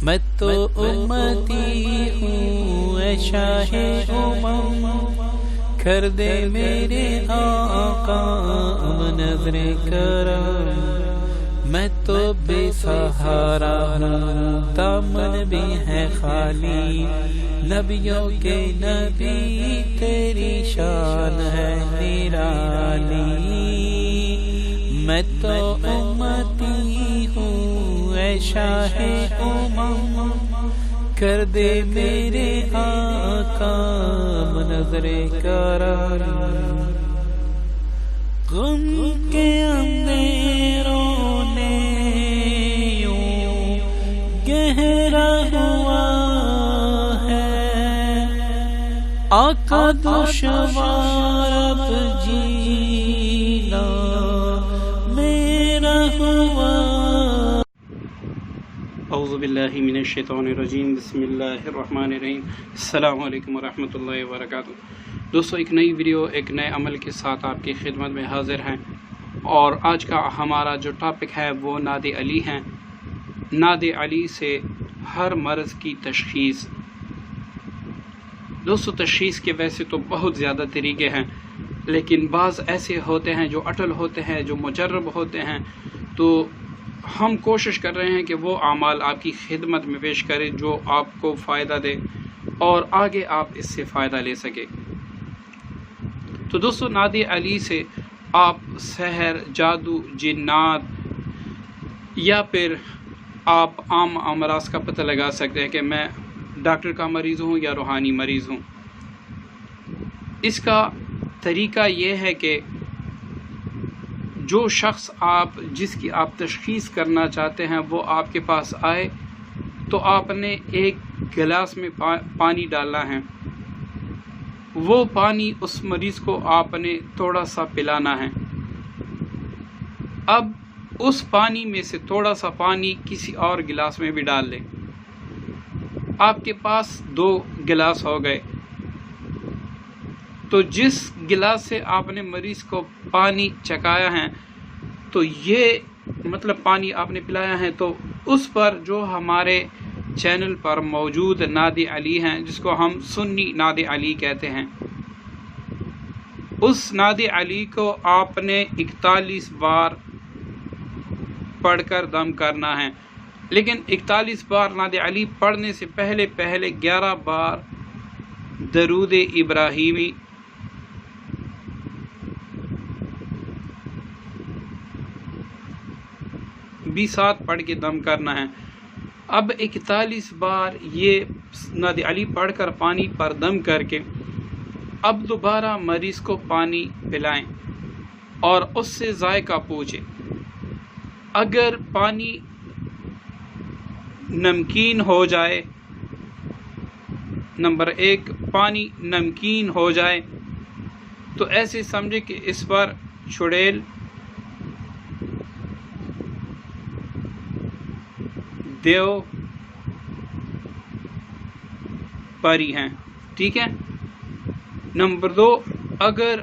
میں تو امتی ہوں اے شاہ امم، کر دے میرے آقا نظر کرم۔ میں تو بے سہارا ہوں، دامن بھی ہے خالی، نبیوں کے نبی تیری شان ہے نرالی۔ میں تو امتی ہوں اے شاہ امم، کر دے میرے آقا نظر کرم۔ غم کے اندھیروں نے یوں گہرا ہوا ہے، آقا دشوار اب جینا میرا ہوا۔ اعوذ باللہ من الشیطان الرجیم، بسم اللہ الرحمن الرحیم۔ السلام علیکم ورحمۃ اللہ وبرکاتہ۔ دوستو، ایک نئی ویڈیو ایک نئے عمل کے ساتھ آپ کی خدمت میں حاضر ہیں، اور آج کا ہمارا جو ٹاپک ہے وہ ناد علی ہیں۔ ناد علی سے ہر مرض کی تشخیص۔ دوستو، تشخیص کے ویسے تو بہت زیادہ طریقے ہیں، لیکن بعض ایسے ہوتے ہیں جو اٹل ہوتے ہیں، جو مجرب ہوتے ہیں، تو ہم کوشش کر رہے ہیں کہ وہ اعمال آپ کی خدمت میں پیش کریں جو آپ کو فائدہ دے اور آگے آپ اس سے فائدہ لے سکے۔ تو دوستو، ناد علی سے آپ سحر، جادو، جنات یا پھر آپ عام امراض کا پتہ لگا سکتے ہیں کہ میں ڈاکٹر کا مریض ہوں یا روحانی مریض ہوں۔ اس کا طریقہ یہ ہے کہ جو شخص جس کی آپ تشخیص کرنا چاہتے ہیں وہ آپ کے پاس آئے تو آپ نے ایک گلاس میں پانی ڈالنا ہے۔ وہ پانی اس مریض کو آپ نے تھوڑا سا پلانا ہے۔ اب اس پانی میں سے تھوڑا سا پانی کسی اور گلاس میں بھی ڈال لیں۔ آپ کے پاس 2 گلاس ہو گئے، تو جس گلاس سے آپ نے مریض کو پانی چکایا ہے، تو یہ مطلب پانی آپ نے پلایا ہے، تو اس پر جو ہمارے چینل پر موجود ناد علی ہیں، جس کو ہم سنی ناد علی کہتے ہیں، اس ناد علی کو آپ نے 41 بار پڑھ کر دم کرنا ہے۔ لیکن 41 بار ناد علی پڑھنے سے پہلے 11 بار درود ابراہیمی بھی ساتھ پڑھ کے دم کرنا ہے۔ اب 41 بار یہ ناد علی پڑھ کر پانی پر دم کر کے اب دوبارہ مریض کو پانی پلائیں اور اس سے ذائقہ پوچھیں۔ اگر پانی نمکین ہو جائے، نمبر 1 پانی نمکین ہو جائے تو ایسے سمجھے کہ اس پر چڑیل، دیو، پری ہیں، ٹھیک ہے۔ نمبر 2، اگر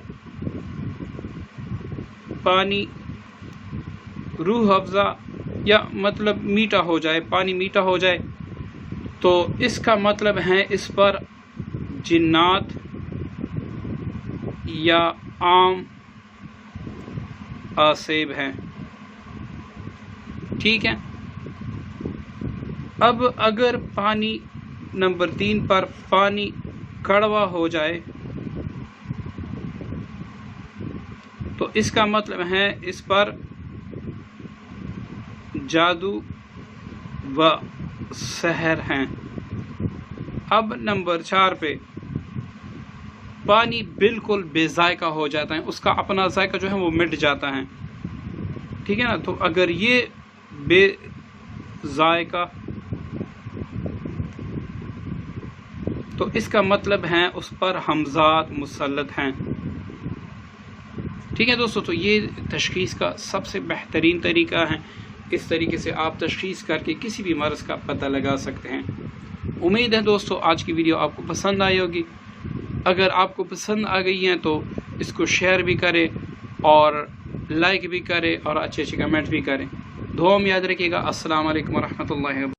پانی روح افزا یا مطلب میٹھا ہو جائے، پانی میٹھا ہو جائے، تو اس کا مطلب ہے اس پر جنات یا عام آسیب ہیں، ٹھیک ہے۔ اب اگر پانی نمبر 3 پر پانی کڑوا ہو جائے تو اس کا مطلب ہے اس پر جادو و سحر ہیں۔ اب نمبر 4 پہ پانی بالکل بے ذائقہ ہو جاتا ہے، اس کا اپنا ذائقہ جو ہے وہ مٹ جاتا ہے، ٹھیک ہے نا۔ تو اگر یہ بے ذائقہ، تو اس کا مطلب ہے اس پر حمزات مسلط ہیں، ٹھیک ہے دوستو۔ تو یہ تشخیص کا سب سے بہترین طریقہ ہے۔ اس طریقے سے آپ تشخیص کر کے کسی بھی مرض کا پتہ لگا سکتے ہیں۔ امید ہے دوستو آج کی ویڈیو آپ کو پسند آئی ہوگی۔ اگر آپ کو پسند آ گئی ہیں تو اس کو شیئر بھی کریں اور لائک بھی کریں اور اچھے کمنٹ بھی کریں۔ دعا میں یاد رکھیے گا۔ السلام علیکم ورحمۃ اللہ وبرکاتہ۔